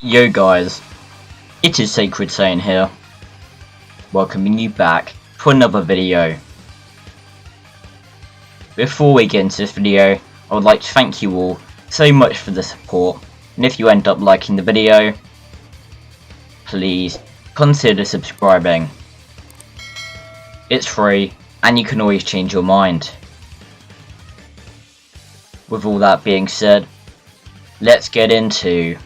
Yo guys, it is Sacred Saiyan here, welcoming you back to another video. Before we get into this video, I would like to thank you all so much for the support, and if you end up liking the video, please consider subscribing. It's free, and you can always change your mind. With all that being said, let's get into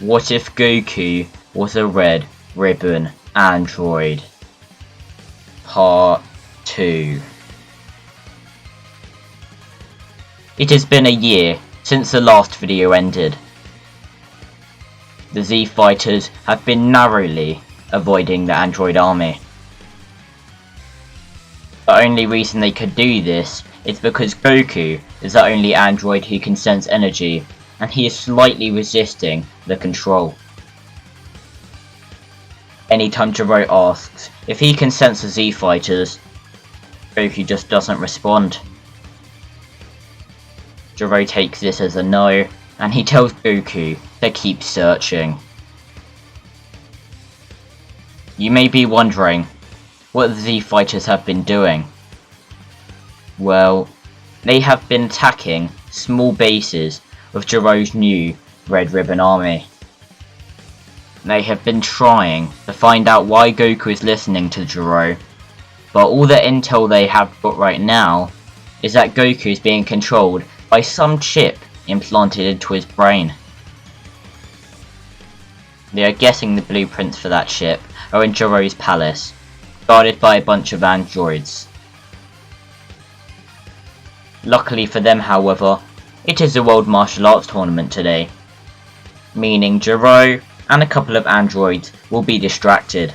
what if Goku was a red ribbon android? Part 2. It has been a year since the last video ended. The Z fighters have been narrowly avoiding the android army. The only reason they could do this is because Goku is the only android who can sense energy, and he is slightly resisting the control. Anytime Kakarot asks if he can sense the Z fighters, Goku just doesn't respond. Kakarot takes this as a no, and he tells Goku to keep searching. You may be wondering what the Z fighters have been doing. Well, they have been attacking small bases of Kakarot's new Red Ribbon Army. They have been trying to find out why Goku is listening to Kakarot, but all the intel they have got right now is that Goku is being controlled by some chip implanted into his brain. They are guessing the blueprints for that chip are in Kakarot's palace, guarded by a bunch of androids. Luckily for them, however, it is a World Martial Arts tournament today, meaning Kakarot and a couple of androids will be distracted.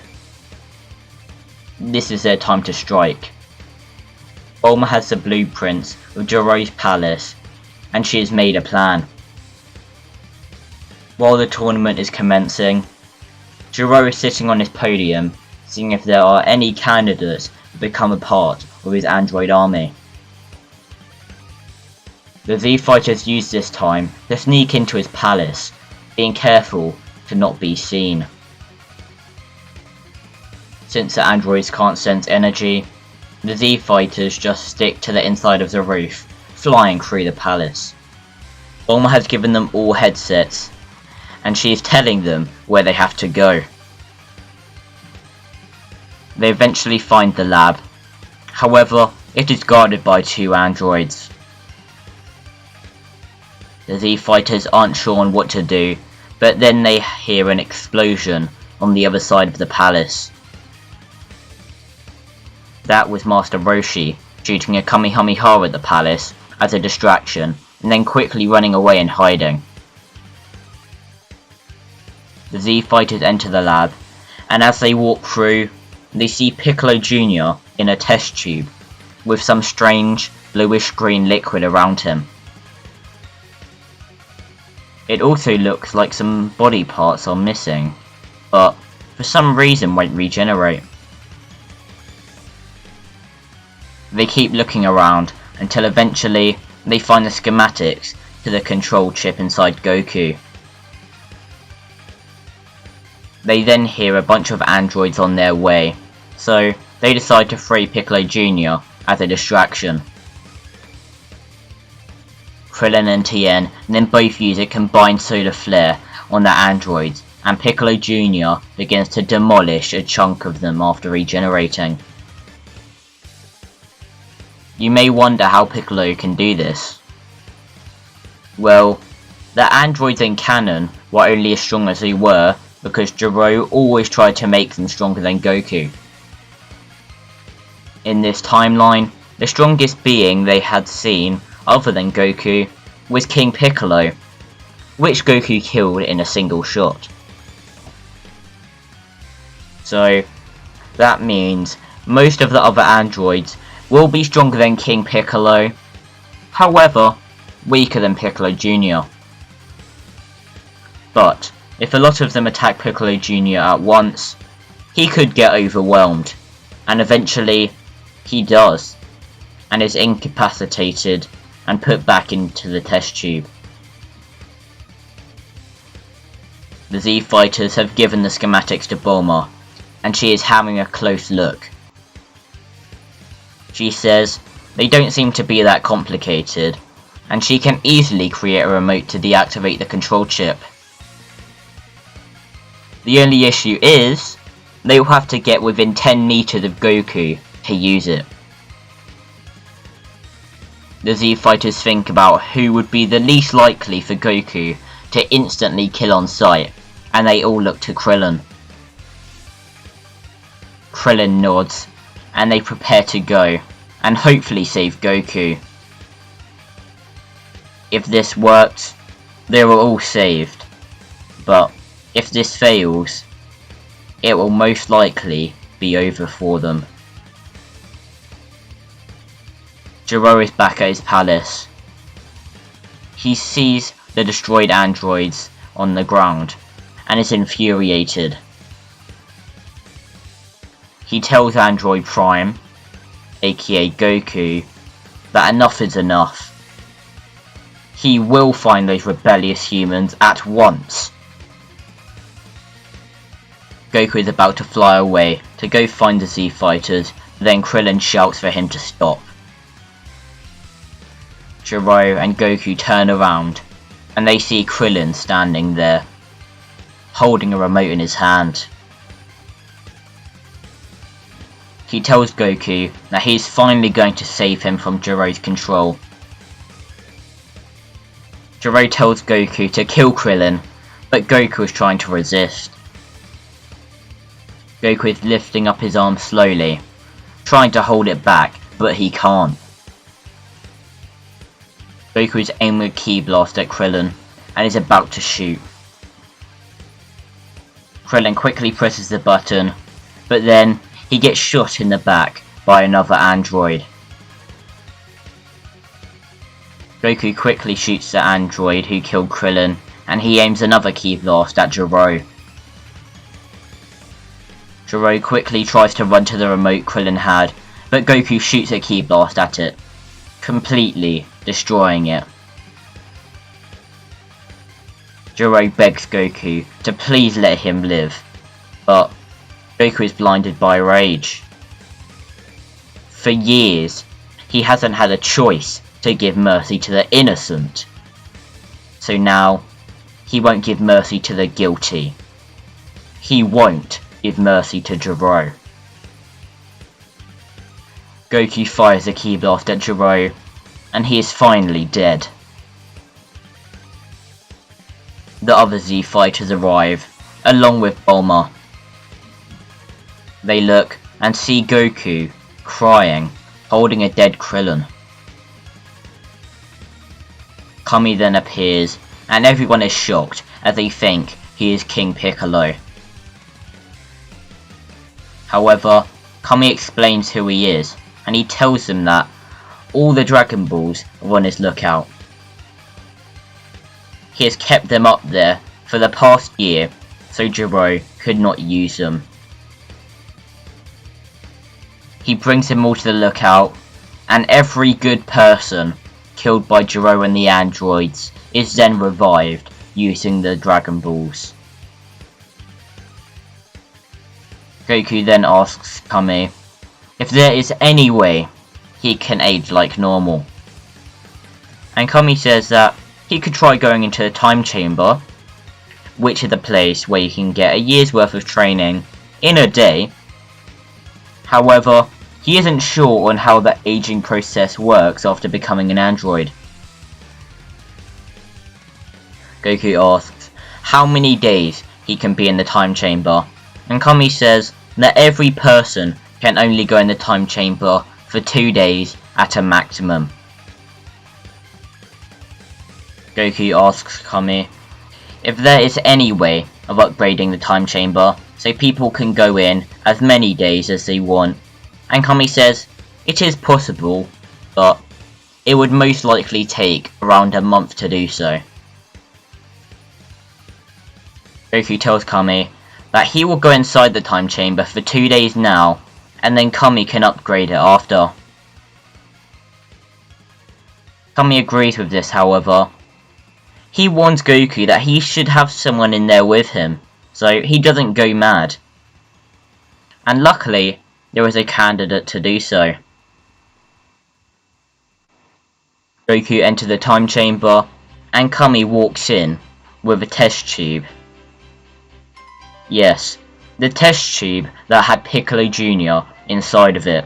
This is their time to strike. Bulma has the blueprints of Kakarot's palace, and she has made a plan. While the tournament is commencing, Kakarot is sitting on his podium, seeing if there are any candidates to become a part of his android army. The Z fighters use this time to sneak into his palace, being careful to not be seen. Since the androids can't sense energy, the Z fighters just stick to the inside of the roof, flying through the palace. Bulma has given them all headsets, and she is telling them where they have to go. They eventually find the lab, however, it is guarded by two androids. The Z fighters aren't sure on what to do, but then they hear an explosion on the other side of the palace. That was Master Roshi shooting a Kamehameha at the palace as a distraction, and then quickly running away and hiding. The Z fighters enter the lab, and as they walk through, they see Piccolo Jr. in a test tube, with some strange bluish green liquid around him. It also looks like some body parts are missing, but for some reason won't regenerate. They keep looking around until eventually they find the schematics to the control chip inside Goku. They then hear a bunch of androids on their way, so they decide to free Piccolo Jr. as a distraction. Krillin and Tien then both use a combined solar flare on the androids, and Piccolo Jr. begins to demolish a chunk of them after regenerating. You may wonder how Piccolo can do this. Well, the androids in canon were only as strong as they were because Kakarot always tried to make them stronger than Goku. In this timeline, the strongest being they had seen, other than Goku, was King Piccolo, which Goku killed in a single shot. So, that means most of the other androids will be stronger than King Piccolo, however, weaker than Piccolo Jr. But, if a lot of them attack Piccolo Jr. at once, he could get overwhelmed, and eventually, he does, and is incapacitated and put back into the test tube. The Z fighters have given the schematics to Bulma, and she is having a close look. She says they don't seem to be that complicated, and she can easily create a remote to deactivate the control chip. The only issue is, they will have to get within 10 meters of Goku to use it. The Z fighters think about who would be the least likely for Goku to instantly kill on sight, and they all look to Krillin. Krillin nods, and they prepare to go, and hopefully save Goku. If this works, they were all saved, but if this fails, it will most likely be over for them. Gero is back at his palace. He sees the destroyed androids on the ground and is infuriated. He tells Android Prime, aka Goku, that enough is enough. He will find those rebellious humans at once. Goku is about to fly away to go find the Z fighters, then Krillin shouts for him to stop. Gero and Goku turn around, and they see Krillin standing there, holding a remote in his hand. He tells Goku that he is finally going to save him from Gero's control. Gero tells Goku to kill Krillin, but Goku is trying to resist. Goku is lifting up his arm slowly, trying to hold it back, but he can't. Goku is aiming a ki blast at Krillin, and is about to shoot. Krillin quickly presses the button, but then he gets shot in the back by another android. Goku quickly shoots the android who killed Krillin, and he aims another ki blast at Gero. Gero quickly tries to run to the remote Krillin had, but Goku shoots a ki blast at it, completely destroying it. Gero begs Goku to please let him live, but Goku is blinded by rage. For years, he hasn't had a choice to give mercy to the innocent, so now he won't give mercy to the guilty. He won't give mercy to Gero. Goku fires a ki blast at Gero, and he is finally dead. The other Z fighters arrive, along with Bulma. They look and see Goku crying, holding a dead Krillin. Kami then appears, and everyone is shocked as they think he is King Piccolo. However, Kami explains who he is, and he tells them that all the Dragon Balls are on his lookout. He has kept them up there for the past year, so Gero could not use them. He brings them all to the lookout, and every good person killed by Gero and the androids is then revived using the Dragon Balls. Goku then asks Kami if there is any way he can age like normal. And Kami says that he could try going into the time chamber, which is a place where you can get a year's worth of training in a day. However, he isn't sure on how the aging process works after becoming an android. Goku asks how many days he can be in the time chamber, and Kami says that every person can only go in the time chamber for 2 days at a maximum. Goku asks Kami if there is any way of upgrading the time chamber so people can go in as many days as they want, and Kami says it is possible, but it would most likely take around a month to do so. Goku tells Kami that he will go inside the time chamber for 2 days now, and then Kami can upgrade it after. Kami agrees with this, however. he warns Goku that he should have someone in there with him, so he doesn't go mad. And luckily, there is a candidate to do so. Goku enters the time chamber, and Kami walks in with a test tube. Yes, the test tube that had Piccolo Jr. inside of it.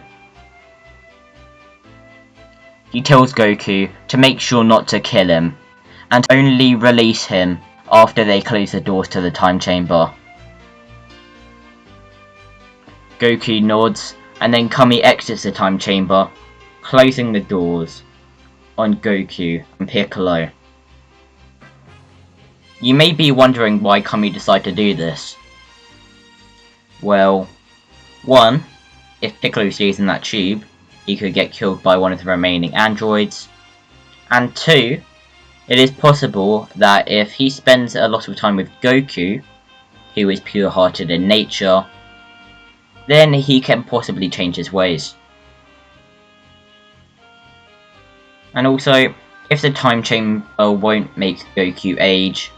He tells Goku to make sure not to kill him, and only release him after they close the doors to the time chamber. Goku nods, and then Kami exits the time chamber, closing the doors on Goku and Piccolo. You may be wondering why Kami decided to do this. Well, 1. If Piccolo stays in that tube, he could get killed by one of the remaining androids. And 2, it is possible that if he spends a lot of time with Goku, who is pure-hearted in nature, then he can possibly change his ways. And also, if the time chamber won't make Goku age,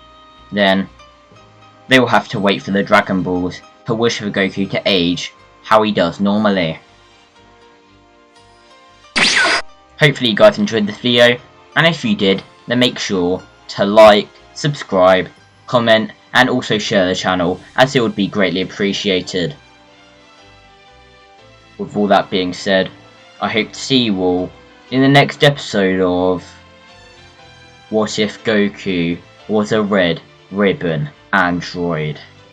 then they will have to wait for the Dragon Balls to wish for Goku to age how he does normally. Hopefully you guys enjoyed this video, and if you did, then make sure to like, subscribe, comment, and also share the channel, as it would be greatly appreciated. With all that being said, I hope to see you all in the next episode of What If Goku Was a Red Ribbon Android?